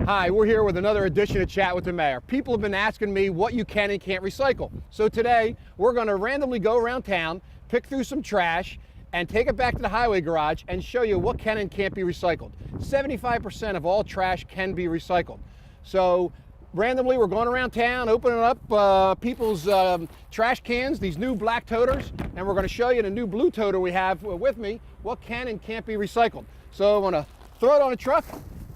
Hi, we're here with another edition of Chat with the Mayor. People have been asking me what you can and can't recycle. So today, we're going to randomly go around town, pick through some trash, and take it back to the highway garage and show you what can and can't be recycled. 75% of all trash can be recycled. So randomly, we're going around town, opening up people's trash cans, these new black toters, and we're going to show you the new blue toter we have with me, what can and can't be recycled. So I'm going to throw it on a truck,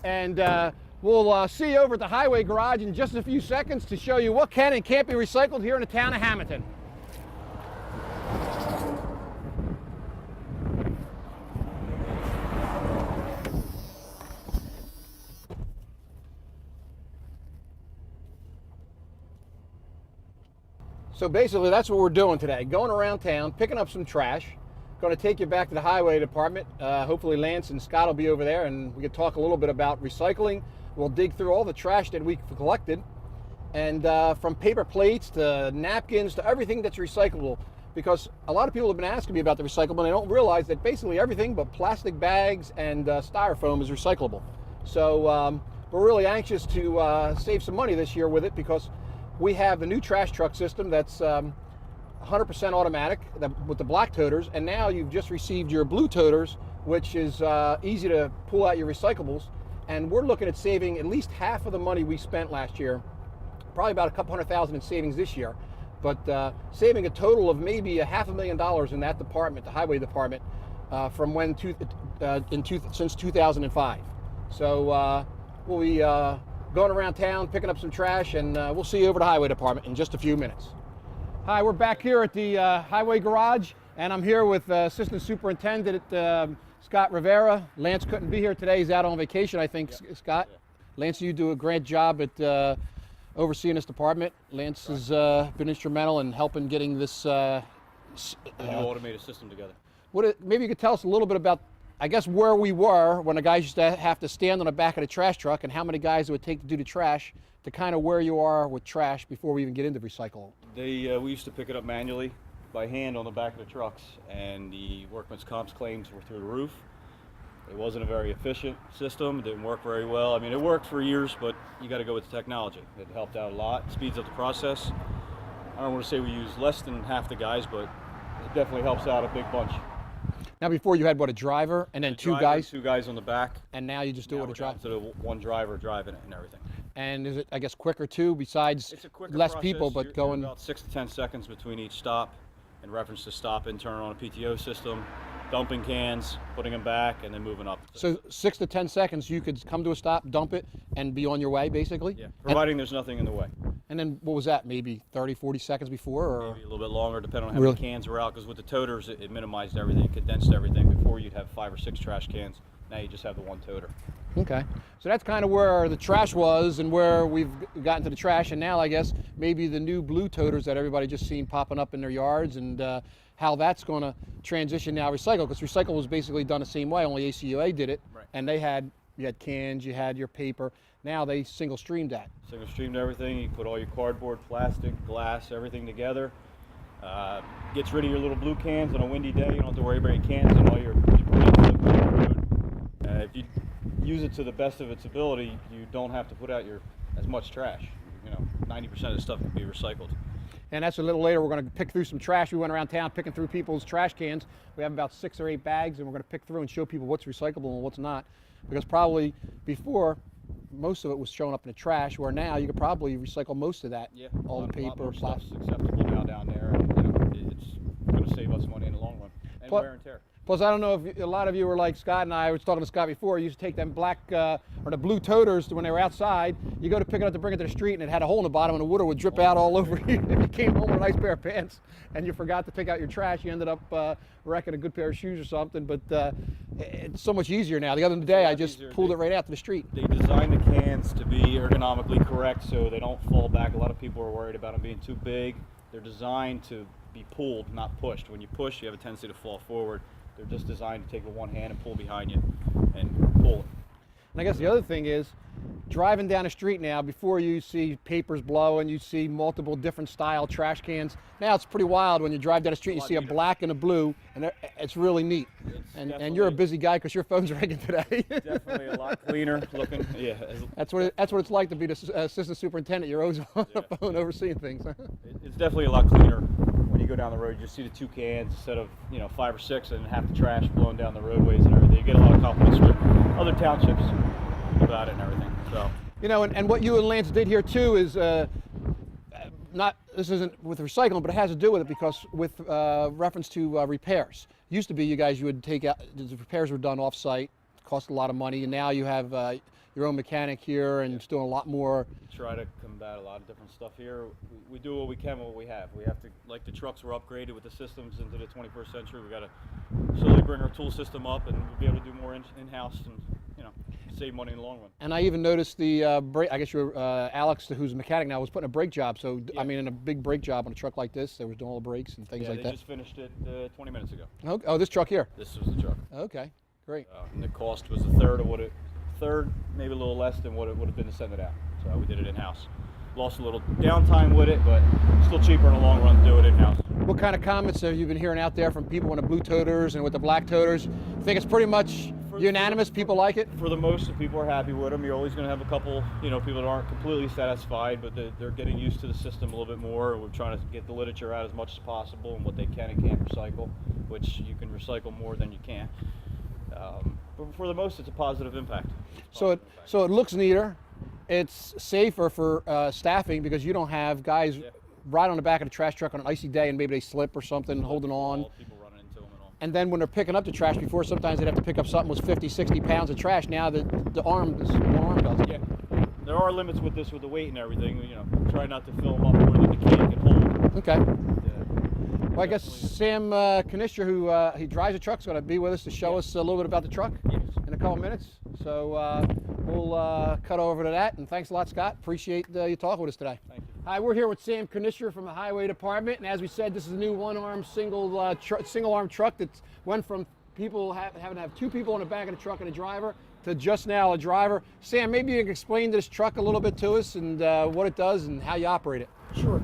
and we'll see you over at the highway garage in just a few seconds to show you what can and can't be recycled here in the town of Hammonton. So basically that's what we're doing today, going around town, picking up some trash. Going to take you back to the highway department. Hopefully Lance and Scott will be over there and we can talk a little bit about recycling. We'll dig through all the trash that we've collected, and from paper plates to napkins to everything that's recyclable, because a lot of people have been asking me about the recyclable and they don't realize that basically everything but plastic bags and styrofoam is recyclable. So we're really anxious to save some money this year with it, because we have the new trash truck system that's 100% automatic with the black toters, and now you've just received your blue toters, which is easy to pull out your recyclables. And we're looking at saving at least half of the money we spent last year, probably about a couple $100,000 in savings this year, but saving a total of maybe $500,000 in that department, the highway department, from since 2005. So we'll be going around town, picking up some trash, and we'll see you over the highway department in just a few minutes. Hi, we're back here at the highway garage, and I'm here with Assistant Superintendent Scott Rivera. Lance couldn't be here today. He's out on vacation, I think, yep. Scott. Yeah. Lance, you do a great job at overseeing this department. Lance has been instrumental in helping getting this new automated system together. Maybe you could tell us a little bit about, I guess, where we were when the guys used to have to stand on the back of the trash truck, and how many guys it would take to do the trash, to kind of where you are with trash before we even get into recycle. We used to pick it up manually by hand on the back of the trucks, and the workman's comp claims were through the roof. It wasn't a very efficient system. It didn't work very well. I mean, it worked for years, but you got to go with the technology. It helped out a lot. It speeds up the process. I don't want to say we use less than half the guys, but it definitely helps out a big bunch. Now, before you had, what, a driver and then two guys? Two guys on the back. And now you just do it with a driver? So one driver driving it and everything. And is it, I guess, quicker too, besides less process. People, but going... About 6 to 10 seconds between each stop. In reference to stopping, turning on a PTO system, dumping cans, putting them back, and then moving up. So 6 to 10 seconds, you could come to a stop, dump it, and be on your way, basically? Yeah, providing there's nothing in the way. And then what was that, maybe 30, 40 seconds before? Or? Maybe a little bit longer, depending on how many cans were out, because with the toters, it minimized everything, condensed everything. Before, you'd have 5 or 6 trash cans. Now you just have the one toter. Okay, so that's kind of where the trash was and where we've gotten to the trash, and now I guess maybe the new blue toters that everybody just seen popping up in their yards, and how that's going to transition now recycle, because recycle was basically done the same way, only ACUA did it, right. And you had cans, you had your paper. Now they single streamed that. Single streamed everything. You put all your cardboard, plastic, glass, everything together. Gets rid of your little blue cans on a windy day. You don't have to worry about your cans and all your road. If you use it to the best of its ability, you don't have to put out as much trash. 90% of the stuff can be recycled. And that's a little later. We're going to pick through some trash. We went around town picking through people's trash cans. We have about 6 or 8 bags, and we're going to pick through and show people what's recyclable and what's not. Because probably before, most of it was showing up in the trash, where now you could probably recycle most of that. Yeah, all the paper, plastic. It's acceptable now down there. And, it's going to save us money in the long run, and wear and tear. Plus, I don't know if a lot of you were like Scott and I was talking to Scott before. You used to take them black or the blue toters when they were outside. You go to pick it up to bring it to the street, and it had a hole in the bottom, and the water would drip out all over you. If you came home with a nice pair of pants and you forgot to take out your trash, you ended up wrecking a good pair of shoes or something. But it's so much easier now. The other day, I just pulled it right out to the street. They designed the cans to be ergonomically correct so they don't fall back. A lot of people are worried about them being too big. They're designed to be pulled, not pushed. When you push, you have a tendency to fall forward. They're just designed to take with one hand and pull behind you and pull it. And I guess the other thing is, driving down the street now, before you see papers blowing, you see multiple different style trash cans. Now it's pretty wild when you drive down the street and you see a black and a blue, and it's really neat. And you're a busy guy because your phone's ringing today. Definitely a lot cleaner looking. Yeah. That's what it's like to be the assistant superintendent. You're always on the phone overseeing things. It's definitely a lot cleaner when you go down the road. You just see the 2 cans instead of 5 or 6 and half the trash blowing down the roadways and everything. You get a lot of compliments with other townships about it and everything. So. And what you and Lance did here too is this isn't with recycling, but it has to do with it because with reference to repairs. Used to be you would take out, the repairs were done off-site, cost a lot of money, and now you have your own mechanic here and it's doing a lot more. Try to combat a lot of different stuff here. We do what we can with what we have. We have to, like the trucks were upgraded with the systems into the 21st century. We got to slowly bring our tool system up and we'll be able to do more in-house and save money in the long run. And I even noticed the brake. I guess you're Alex, who's a mechanic now, was putting a brake job. So yeah. I mean, in a big brake job on a truck like this, they was doing all the brakes and things like that. They just finished it 20 minutes ago. Oh, this truck here. This was the truck. Okay, great. And the cost was a third, maybe a little less than what it would have been to send it out. So we did it in-house. Lost a little downtime with it, but still cheaper in the long run to do it in-house. What kind of comments have you been hearing out there from people on the blue toters and with the black toters? I think it's pretty much unanimous. People like it? For the most, people are happy with them. You're always going to have a couple, people that aren't completely satisfied, but they're getting used to the system a little bit more. We're trying to get the literature out as much as possible and what they can and can't recycle, which you can recycle more than you can. But for the most, it's a positive impact. So it looks neater. It's safer for staffing because you don't have guys ride on the back of the trash truck on an icy day and maybe they slip or something, holding on. People running into them and all. And then when they're picking up the trash, before sometimes they'd have to pick up something with 50, 60 pounds of trash. Now the arm does it. Yeah. There are limits with this, with the weight and everything. Try not to fill them up more than the can can hold. Okay. Well, I guess Sam Knister, who he drives a truck, is going to be with us to show us a little bit about the truck in a couple minutes. So we'll cut over to that. And thanks a lot, Scott. Appreciate you talking with us today. Thank you. Hi, we're here with Sam Knister from the Highway Department. And as we said, this is a new one-arm single-arm truck that went from people having to have 2 people on the back of the truck and a driver to just now a driver. Sam, maybe you can explain this truck a little bit to us and what it does and how you operate it. Sure.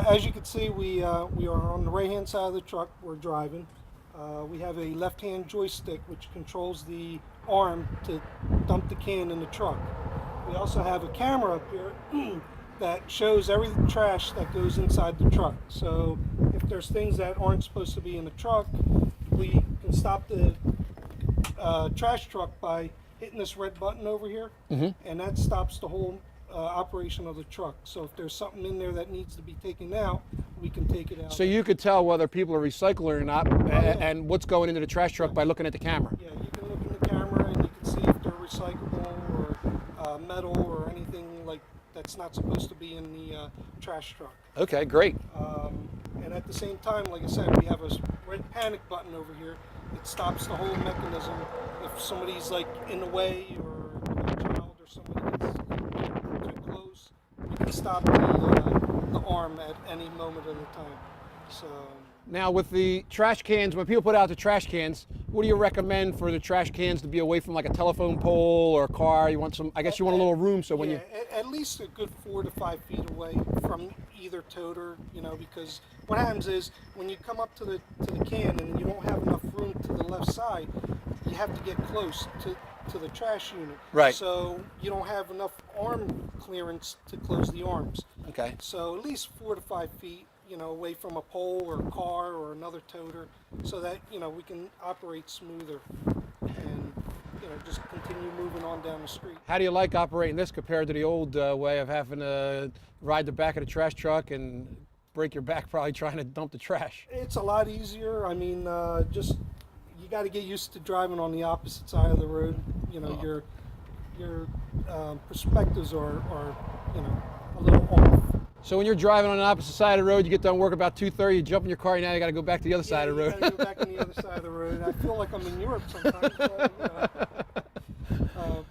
As you can see, we are on the right-hand side of the truck. We're driving. We have a left-hand joystick which controls the arm to dump the can in the truck. We also have a camera up here that shows every trash that goes inside the truck. So if there's things that aren't supposed to be in the truck, we can stop the trash truck by hitting this red button over here, and that stops the whole operation of the truck. So if there's something in there that needs to be taken out, we can take it out. So you could tell whether people are recycling or not, and what's going into the trash truck by looking at the camera. Yeah, you can look in the camera and you can see if they're recyclable or metal or anything like that's not supposed to be in the trash truck. Okay, great. And at the same time, like I said, we have a red panic button over here. It stops the whole mechanism. If somebody's like in the way or a child or somebody gets too close, we can stop the arm at any moment of the time. So. Now with the trash cans, when people put out the trash cans, what do you recommend for the trash cans to be away from like a telephone pole or a car? You want some, I guess you want a little room so when you... At least a good 4 to 5 feet away from either toter, because what happens is when you come up to the can and you don't have enough room to the left side, you have to get close to the trash unit. Right. So you don't have enough arm clearance to close the arms. Okay. So at least 4 to 5 feet, away from a pole or a car or another toter, so that we can operate smoother and just continue moving on down the street. How do you like operating this compared to the old way of having to ride the back of the trash truck and break your back probably trying to dump the trash? It's a lot easier. I mean, just you got to get used to driving on the opposite side of the road. Your perspectives are a little off. So when you're driving on the opposite side of the road, you get done work about 2:30, you jump in your car, now you got to go back to the other side of the road. Yeah, you got to go back on the other side of the road. I feel like I'm in Europe sometimes,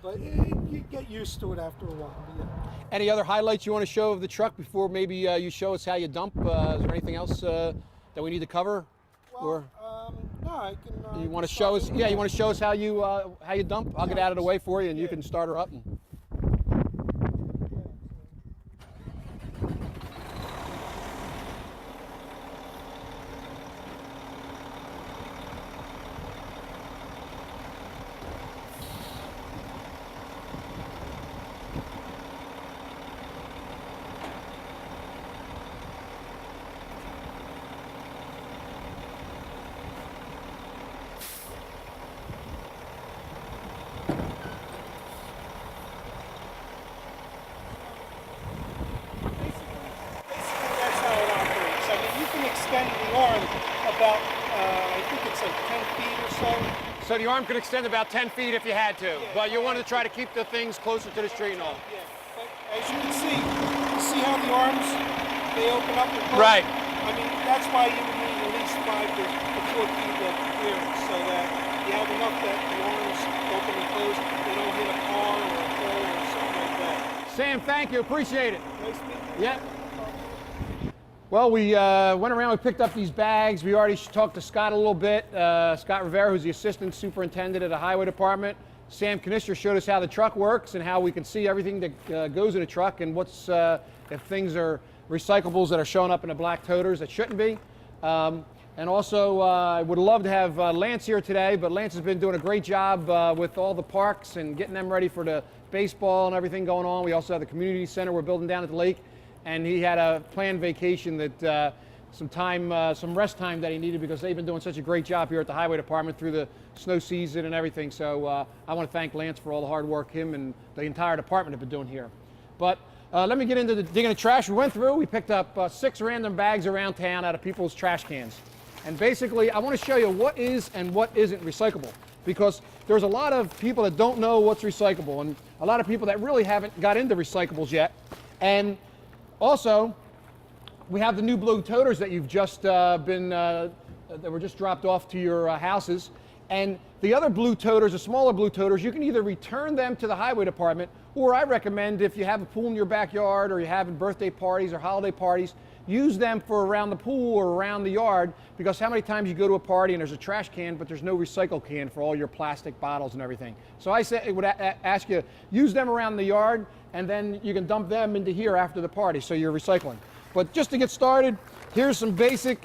but you get used to it after a while. Yeah. Any other highlights you want to show of the truck before maybe you show us how you dump? Is there anything else that we need to cover? Well, no, I can. You want to show us? Yeah, you want to show us how you dump? I'll get out of the way for you, and you can start her up. That's how it operates. I mean, you can extend the arm about, I think it's like 10 feet or so. So the arm could extend about 10 feet if you had to, but you want to try to keep the things closer to the street and all. Yeah, but as you can see how the arms, they open up and close? Right. I mean, that's why you would need at least 5 to 4 feet of clearance so that you have enough that the arms open and close, they don't hit a car or a pole or something like that. Sam, thank you. Appreciate it. Nice meeting you. Yep. Well, we went around, we picked up these bags. We already talked to Scott a little bit. Scott Rivera, who's the assistant superintendent of the highway department. Sam Knister showed us how the truck works and how we can see everything that goes in a truck and what's, if things are recyclables that are showing up in the black toters that shouldn't be. And also, I would love to have Lance here today, but Lance has been doing a great job with all the parks and getting them ready for the baseball and everything going on. We also have the community center we're building down at the lake. And he had a planned vacation that some rest time that he needed because they've been doing such a great job here at the highway department through the snow season and everything. So I want to thank Lance for all the hard work him and the entire department have been doing here. But let me get into the digging the trash. We went through, we picked up 6 random bags around town out of people's trash cans. And basically, I want to show you what is and what isn't recyclable, because there's a lot of people that don't know what's recyclable and a lot of people that really haven't got into recyclables yet. And also, we have the new blue toters that you've just that were just dropped off to your houses. And the other blue toters, the smaller blue toters, you can either return them to the highway department, or I recommend if you have a pool in your backyard or you're having birthday parties or holiday parties, use them for around the pool or around the yard, because how many times you go to a party and there's a trash can, but there's no recycle can for all your plastic bottles and everything. So I would ask you, use them around the yard, and then you can dump them into here after the party, so you're recycling. But just to get started, here's some basic,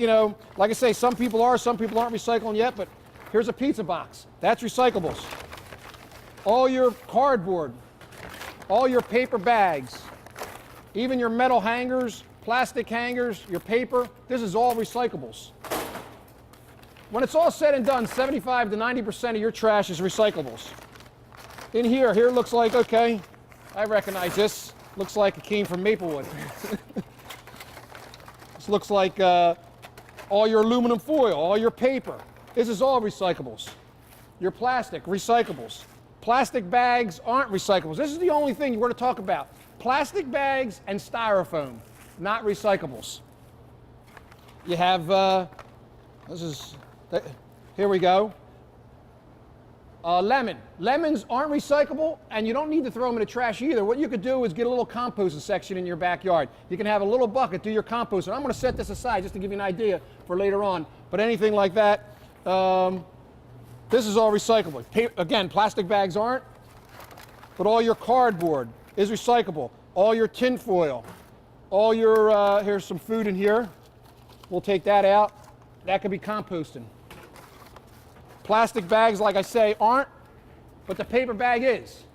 like I say, some people aren't recycling yet, but here's a pizza box. That's recyclables. All your cardboard, all your paper bags, even your metal hangers, plastic hangers, your paper, this is all recyclables. When it's all said and done, 75 to 90% of your trash is recyclables. In here it looks like, okay, I recognize this. Looks like it came from Maplewood. This looks like all your aluminum foil, all your paper. This is all recyclables. Your plastic, recyclables. Plastic bags aren't recyclables. This is the only thing we're going to talk about. Plastic bags and styrofoam, not recyclables. You have, here we go. Lemon. Lemons aren't recyclable, and you don't need to throw them in the trash either. What you could do is get a little composting section in your backyard. You can have a little bucket, do your composting. I'm going to set this aside just to give you an idea for later on. But anything like that, this is all recyclable. Again, plastic bags aren't, but all your cardboard is recyclable. All your tin foil, all your, here's some food in here. We'll take that out. That could be composting. Plastic bags, like I say, aren't, but the paper bag is.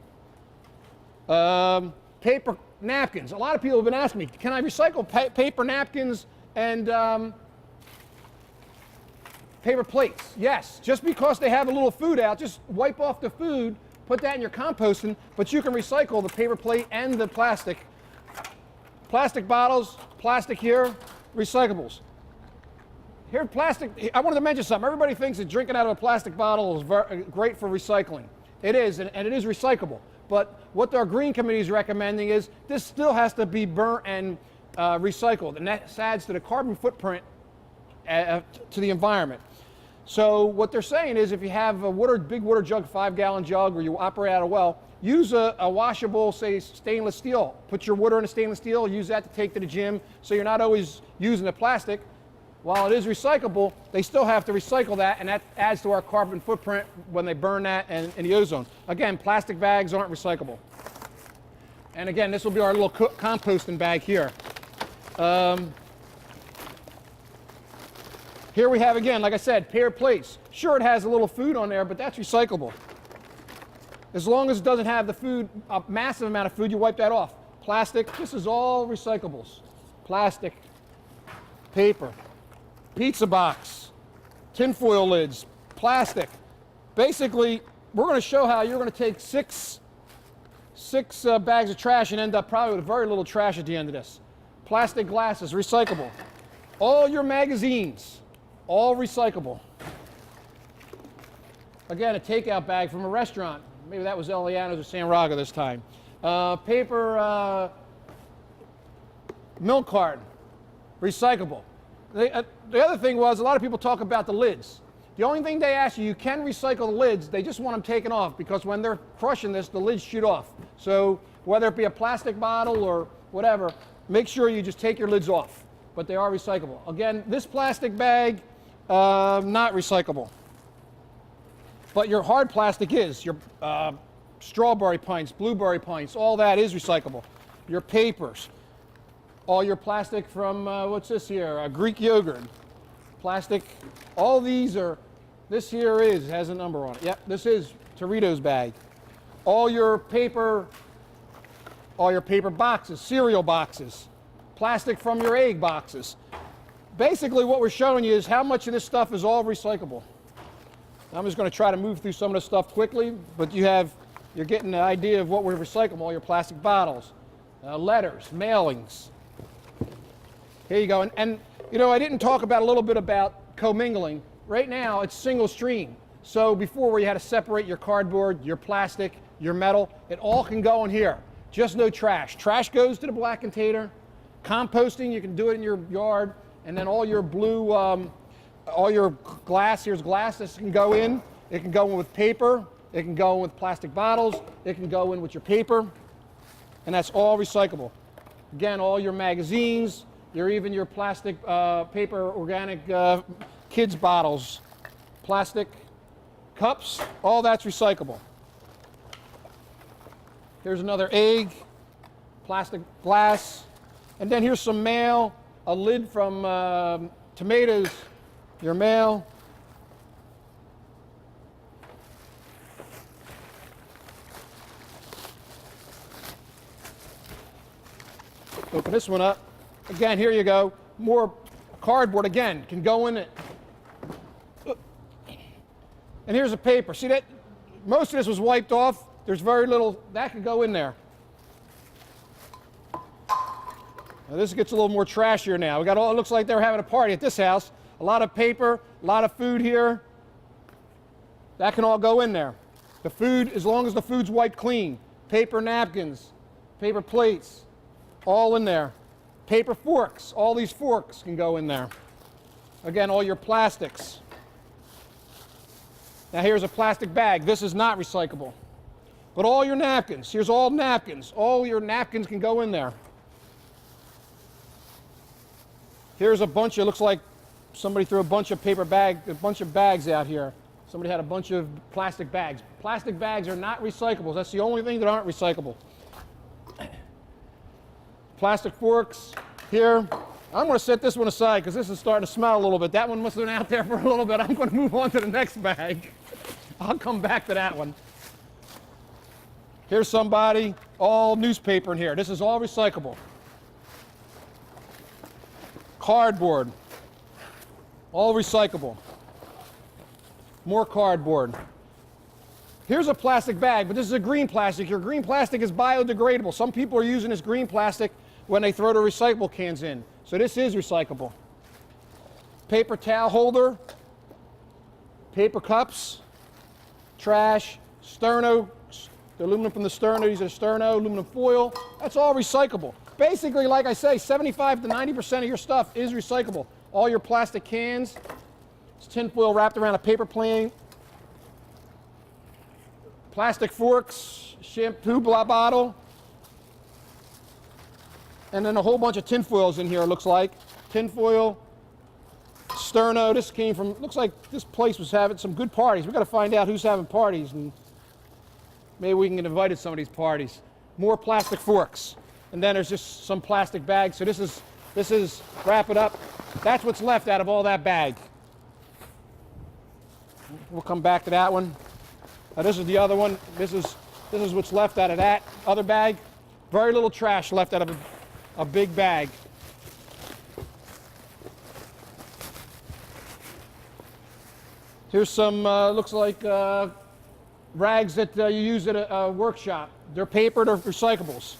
Paper napkins. A lot of people have been asking me, can I recycle paper napkins and paper plates? Yes, just because they have a little food out, just wipe off the food, put that in your composting, but you can recycle the paper plate and the plastic. Plastic bottles, plastic here, recyclables. Here, plastic, I wanted to mention something. Everybody thinks that drinking out of a plastic bottle is great for recycling. It is, and it is recyclable. But what our Green Committee is recommending is this still has to be burnt and recycled, and that adds to the carbon footprint to the environment. So what they're saying is if you have a big water jug, 5-gallon jug, or you operate out a well, use a washable, say, stainless steel. Put your water in a stainless steel, use that to take to the gym, so you're not always using the plastic. while it is recyclable, they still have to recycle that, and that adds to our carbon footprint when they burn that and in the ozone. Again, plastic bags aren't recyclable. And again, this will be our little composting bag here. Here we have, again, like I said, pair plates. Sure, it has a little food on there, but that's recyclable. As long as it doesn't have the food, a massive amount of food, you wipe that off. Plastic, this is all recyclables. Plastic, paper, pizza box, tinfoil lids, plastic. Basically, we're going to show how you're going to take six bags of trash and end up probably with very little trash at the end of this. Plastic glasses, recyclable. All your magazines, all recyclable. Again, a takeout bag from a restaurant. Maybe that was Eliana's or San Rago this time. Paper milk carton, recyclable. The other thing was, a lot of people talk about the lids. The only thing they ask you, you can recycle the lids, they just want them taken off, because when they're crushing this, the lids shoot off. So whether it be a plastic bottle or whatever, make sure you just take your lids off, but they are recyclable. Again, this plastic bag, not recyclable. But your hard plastic is, your strawberry pints, blueberry pints, all that is recyclable. Your papers, all your plastic from, what's this here, Greek yogurt, plastic, all these are, this here has a number on it. Yep, this is Doritos bag. All your paper boxes, cereal boxes, plastic from your egg boxes. Basically what we're showing you is how much of this stuff is all recyclable. I'm just going to try to move through some of the stuff quickly, but you're getting the idea of what we're recycling. All your plastic bottles, letters, mailings. Here you go. And you know, I didn't talk about a little bit about commingling. Right now, it's single stream. So before, where you had to separate your cardboard, your plastic, your metal, it all can go in here. Just no trash. Trash goes to the black container. Composting, you can do it in your yard. And then all your blue, all your glass, here's glass, this can go in. It can go in with paper. It can go in with plastic bottles. It can go in with your paper. And that's all recyclable. Again, all your magazines, even your plastic, paper, organic kids bottles, plastic cups, all that's recyclable. Here's another egg, plastic glass. And then here's some mail, a lid from tomatoes, your mail. Open this one up. Again, here you go. More cardboard, again, can go in it. And here's a paper. See that? Most of this was wiped off. There's very little, that could go in there. Now this gets a little more trashier now. We got all, it looks like they were having a party at this house. A lot of paper, a lot of food here. That can all go in there. The food, as long as the food's wiped clean. Paper napkins, paper plates, all in there. Paper forks, all these forks can go in there. Again, all your plastics. Now here's a plastic bag. This is not recyclable. But all your napkins, here's all napkins. All your napkins can go in there. Here's a bunch of, looks like somebody threw a bunch of bags out here. Somebody had a bunch of plastic bags. Plastic bags are not recyclables. That's the only thing that aren't recyclable. Plastic forks here. I'm going to set this one aside because this is starting to smell a little bit. That one must have been out there for a little bit. I'm going to move on to the next bag. I'll come back to that one. Here's somebody, all newspaper in here. This is all recyclable. Cardboard, all recyclable. More cardboard. Here's a plastic bag, but this is a green plastic. Your green plastic is biodegradable. Some people are using this green plastic when they throw the recyclable cans in. So this is recyclable. Paper towel holder, paper cups, trash, sterno, the aluminum from the sterno, these are sterno, aluminum foil. That's all recyclable. Basically, like I say, 75 to 90% of your stuff is recyclable. All your plastic cans, it's tin foil wrapped around a paper plane. Plastic forks, shampoo bottle. And then a whole bunch of tin foils in here, it looks like. Tin foil, sterno. This came from, looks like this place was having some good parties. We got to find out who's having parties, and maybe we can get invited to some of these parties. More plastic forks, and then there's just some plastic bags. So this is wrap it up. That's what's left out of all that bag. We'll come back to that one. This is the other one. This is what's left out of that other bag. Very little trash left out of a big bag. Here's some, looks like rags that you use at a workshop. They're paper, they're recyclables.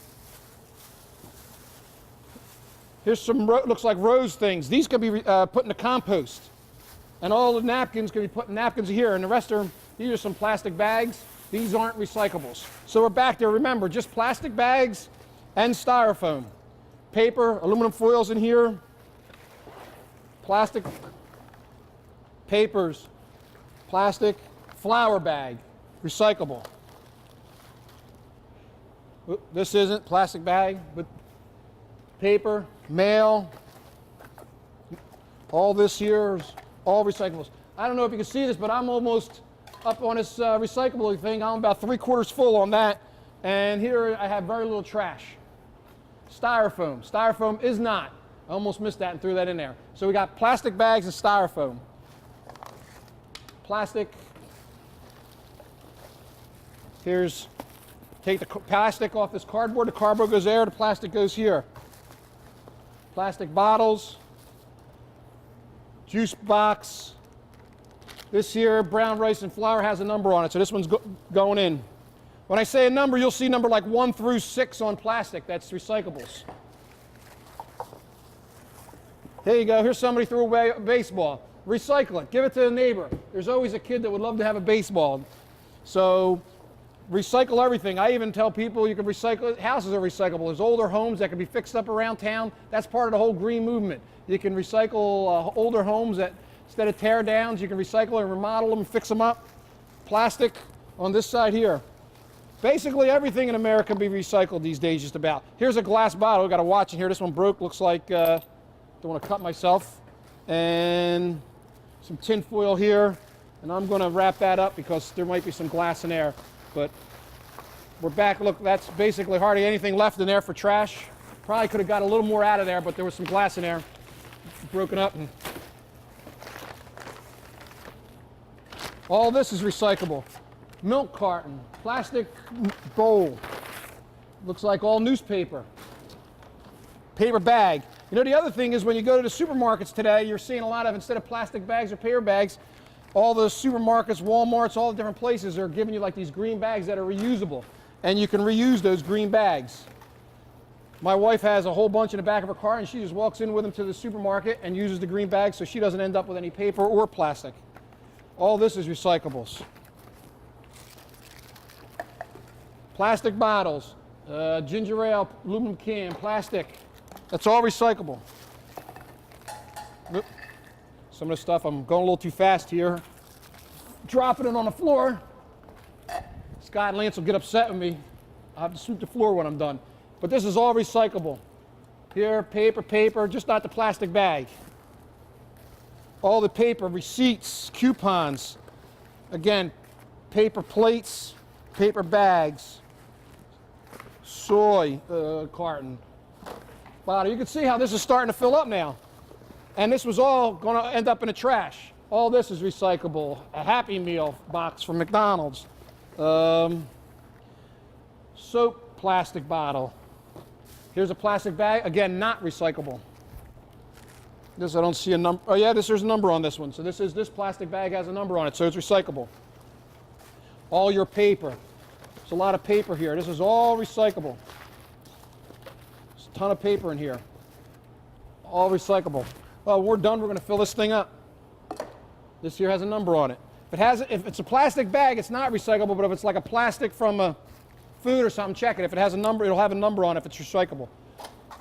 Here's some, looks like rose things. These can be put in the compost. And all the napkins can be put in napkins here, and the rest are, these are some plastic bags. These aren't recyclables. So we're back there, remember, just plastic bags and styrofoam. Paper, aluminum foils in here, plastic, papers, plastic, flour bag, recyclable. This isn't plastic bag, but paper, mail, all this here is all recyclables. I don't know if you can see this, but I'm almost up on this recyclable thing. I'm about 3/4 full on that. And here I have very little trash. Styrofoam. Styrofoam is not. I almost missed that and threw that in there. So we got plastic bags and styrofoam. Plastic. Here's, take the plastic off this cardboard. The cardboard goes there, the plastic goes here. Plastic bottles. Juice box. This here, brown rice and flour, has a number on it, so this one's going in. When I say a number, you'll see number like 1 through 6 on plastic. That's recyclables. Here you go. Here's somebody threw away a baseball. Recycle it. Give it to a neighbor. There's always a kid that would love to have a baseball. So recycle everything. I even tell people you can recycle, houses are recyclable. There's older homes that can be fixed up around town. That's part of the whole green movement. You can recycle older homes that, instead of tear downs, you can recycle and remodel them and fix them up. Plastic on this side here. Basically everything in America can be recycled these days, just about. Here's a glass bottle. We've got a watch in here. This one broke. Looks like, don't want to cut myself. And some tin foil here. And I'm going to wrap that up because there might be some glass in there. But we're back. Look, that's basically hardly anything left in there for trash. Probably could have got a little more out of there, but there was some glass in there. Broken up. And all this is recyclable. Milk carton, plastic bowl. Looks like all newspaper. Paper bag. You know, the other thing is when you go to the supermarkets today, you're seeing a lot of, instead of plastic bags or paper bags, all the supermarkets, Walmarts, all the different places are giving you like these green bags that are reusable. And you can reuse those green bags. My wife has a whole bunch in the back of her car, and she just walks in with them to the supermarket and uses the green bags so she doesn't end up with any paper or plastic. All this is recyclables. Plastic bottles, ginger ale, aluminum can, plastic. That's all recyclable. Oop. Some of the stuff, I'm going a little too fast here. Dropping it on the floor. Scott and Lance will get upset with me. I'll have to sweep the floor when I'm done. But this is all recyclable. Here, paper, just not the plastic bag. All the paper, receipts, coupons. Again, paper plates, paper bags, soy carton, bottle. You can see how this is starting to fill up now. And this was all going to end up in the trash. All this is recyclable. A Happy Meal box from McDonald's. Soap plastic bottle. Here's a plastic bag. Again, not recyclable. This, I don't see a number. Oh yeah, there's a number on this one. So this plastic bag has a number on it, so it's recyclable. All your paper. There's a lot of paper here. This is all recyclable. There's a ton of paper in here. All recyclable. Well, we're done. We're going to fill this thing up. This here has a number on it. If it's a plastic bag, it's not recyclable, but if it's like a plastic from a food or something, check it. If it has a number, it'll have a number on it if it's recyclable.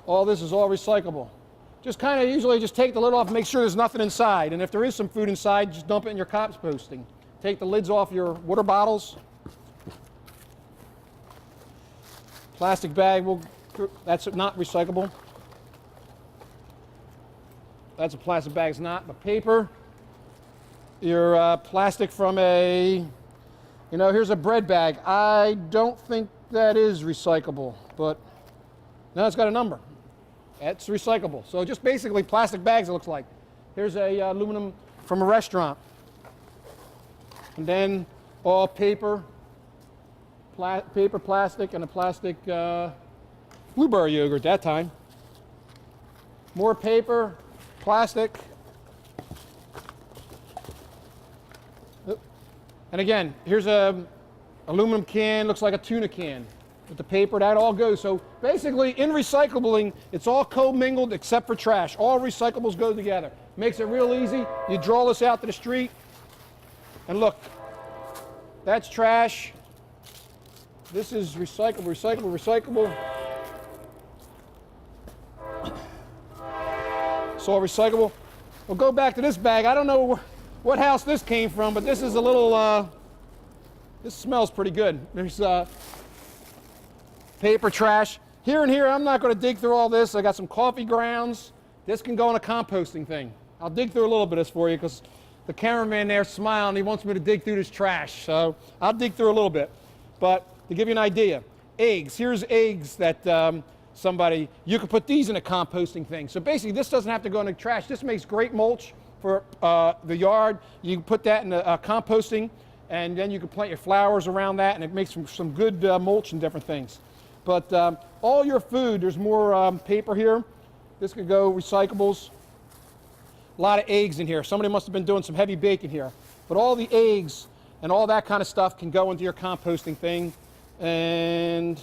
All this is all recyclable. Just kind of usually just take the lid off and make sure there's nothing inside. And if there is some food inside, just dump it in your composting. Take the lids off your water bottles. Plastic bag, that's not recyclable. that's a plastic bag. It's not, but paper. Your plastic from a, here's a bread bag. I don't think that is recyclable, but no, it's got a number. It's recyclable. So just basically plastic bags, it looks like. Here's a aluminum from a restaurant. And then all paper, plastic, and a plastic blueberry yogurt that time. More paper, plastic. And again, here's a aluminum can, looks like a tuna can with the paper, that all goes. So basically in recycling, it's all co-mingled except for trash. All recyclables go together. Makes it real easy. You draw this out to the street and look, that's trash. This is recyclable, recyclable, recyclable. It's all recyclable. We'll go back to this bag. I don't know what house this came from, but this is a little, this smells pretty good. There's paper trash. Here and here, I'm not going to dig through all this. I got some coffee grounds. This can go in a composting thing. I'll dig through a little bit of this for you because the cameraman there's smiling. He wants me to dig through this trash. So I'll dig through a little bit. But to give you an idea, eggs. Here's eggs that you could put these in a composting thing. So basically, this doesn't have to go in the trash. This makes great mulch for the yard. You can put that in composting, and then you can plant your flowers around that, and it makes some good mulch and different things. But all your food, there's more paper here. This could go recyclables. A lot of eggs in here. Somebody must have been doing some heavy baking here. But all the eggs and all that kind of stuff can go into your composting thing. And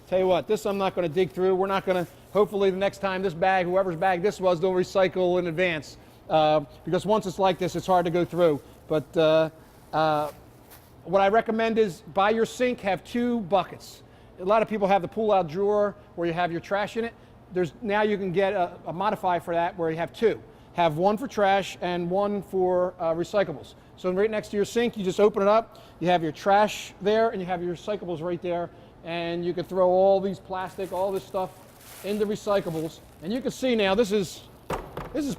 tell you what, this I'm not going to dig through. We're not going to, hopefully the next time this bag, whoever's bag this was, they'll recycle in advance. Because once it's like this, it's hard to go through. But what I recommend is by your sink, have 2 buckets. A lot of people have the pull-out drawer where you have your trash in it. Now you can get a modifier for that where you have 2. Have 1 for trash and 1 for recyclables. So right next to your sink, you just open it up. You have your trash there and you have your recyclables right there. And you can throw all these plastic, all this stuff into recyclables. And you can see now this is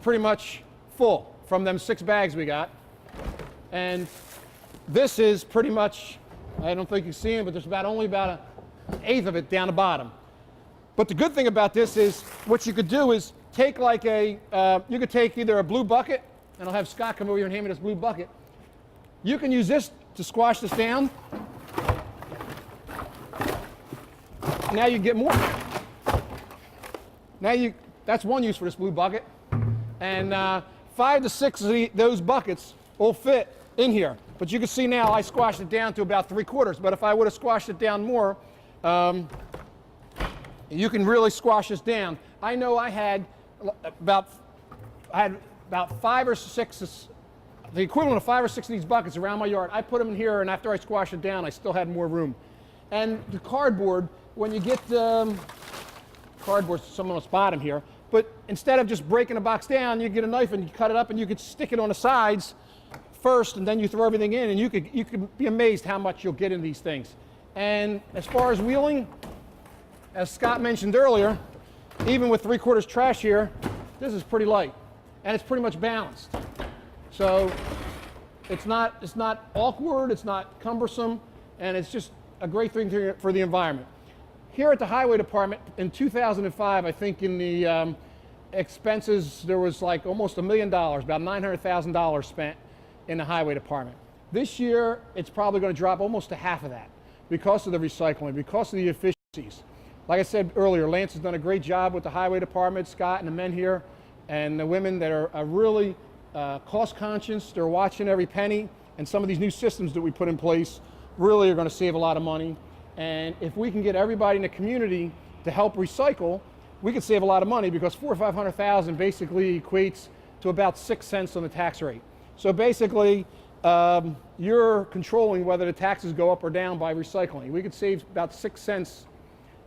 pretty much full from them 6 bags we got. And this is pretty much, I don't think you see it, but there's only about an eighth of it down the bottom. But the good thing about this is what you could do is take like you could take either a blue bucket, and I'll have Scott come over here and hand me this blue bucket. You can use this to squash this down. Now you get more. That's one use for this blue bucket. And 5 to 6 of those buckets will fit in here. But you can see now I squashed it down to about 3/4. But if I would have squashed it down more, you can really squash this down. I know I had about 5 or 6, the equivalent of 5 or 6 of these buckets around my yard. I put them in here, and after I squashed it down, I still had more room. And the cardboard, when you get cardboard, someone will spot them here. But instead of just breaking a box down, you get a knife and you cut it up, and you could stick it on the sides first, and then you throw everything in, and you could be amazed how much you'll get in these things. And as far as wheeling, as Scott mentioned earlier, even with 3/4 trash here, this is pretty light, and it's pretty much balanced. So it's not awkward, it's not cumbersome, and it's just a great thing for the environment. Here at the Highway Department in 2005, I think in the expenses, there was like almost $1 million, about $900,000 spent in the Highway Department. This year, it's probably going to drop almost to half of that because of the recycling, because of the efficiencies. Like I said earlier, Lance has done a great job with the Highway Department, Scott and the men here, and the women that are really cost conscious. They're watching every penny, and some of these new systems that we put in place really are going to save a lot of money. And if we can get everybody in the community to help recycle, we could save a lot of money because $400,000 or $500,000 basically equates to about 6 cents on the tax rate. So basically, you're controlling whether the taxes go up or down by recycling. We could save about 6 cents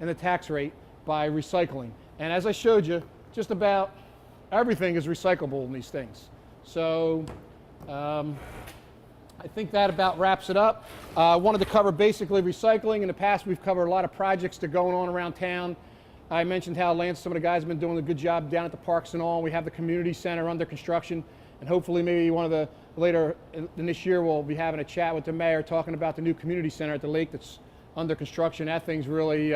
in the tax rate by recycling. And as I showed you, just about everything is recyclable in these things. So I think that about wraps it up. I wanted to cover basically recycling. In the past, we've covered a lot of projects that are going on around town. I mentioned how Lance, some of the guys have been doing a good job down at the parks and all. We have the community center under construction, and hopefully maybe one of the later in this year we'll be having a chat with the mayor talking about the new community center at the lake that's under construction. That thing's really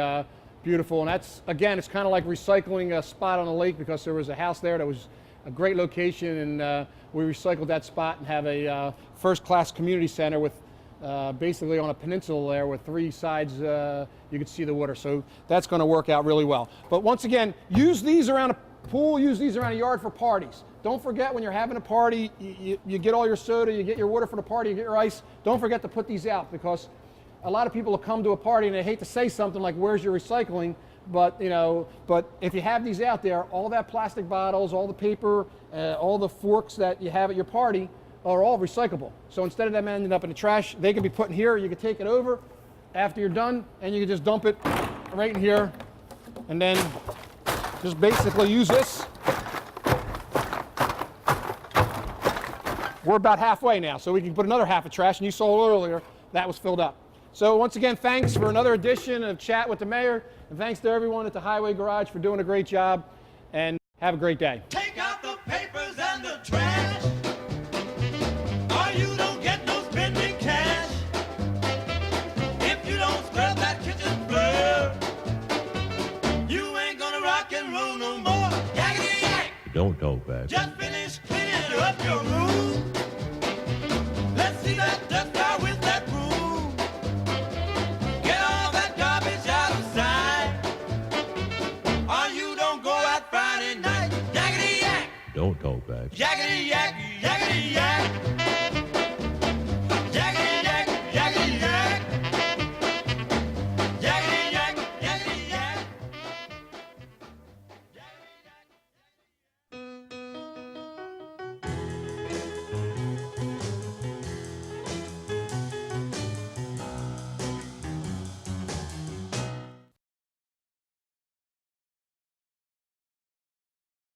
beautiful, and that's, again, it's kind of like recycling a spot on the lake, because there was a house there that was a great location, and we recycled that spot and have a first-class community center with basically on a peninsula there with 3 sides you can see the water. So that's going to work out really well. But once again, use these around a pool, use these around a yard for parties. Don't forget, when you're having a party, you get all your soda, you get your water for the party, you get your ice. Don't forget to put these out, because a lot of people will come to a party and they hate to say something like, where's your recycling? But, you know, but if you have these out there, all that plastic bottles, all the paper, all the forks that you have at your party are all recyclable. So instead of them ending up in the trash, they can be put in here. You can take it over after you're done, and you can just dump it right in here, and then just basically use this. We're about halfway now, so we can put another half of trash, and you saw earlier that was filled up. So once again, thanks for another edition of Chat with the Mayor, and thanks to everyone at the Highway Garage for doing a great job, and have a great day. Take out the papers and the trash, or you don't get no spending cash. If you don't scrub that kitchen floor, you ain't gonna rock and roll no more. Yakety yak! Don't talk back. Just finish cleaning up your room. Let's see that dust out with that broom. Get all that garbage out of sight, or you don't go out Friday night. Yakety yak! Don't talk back. Yakety yak, yakety yak.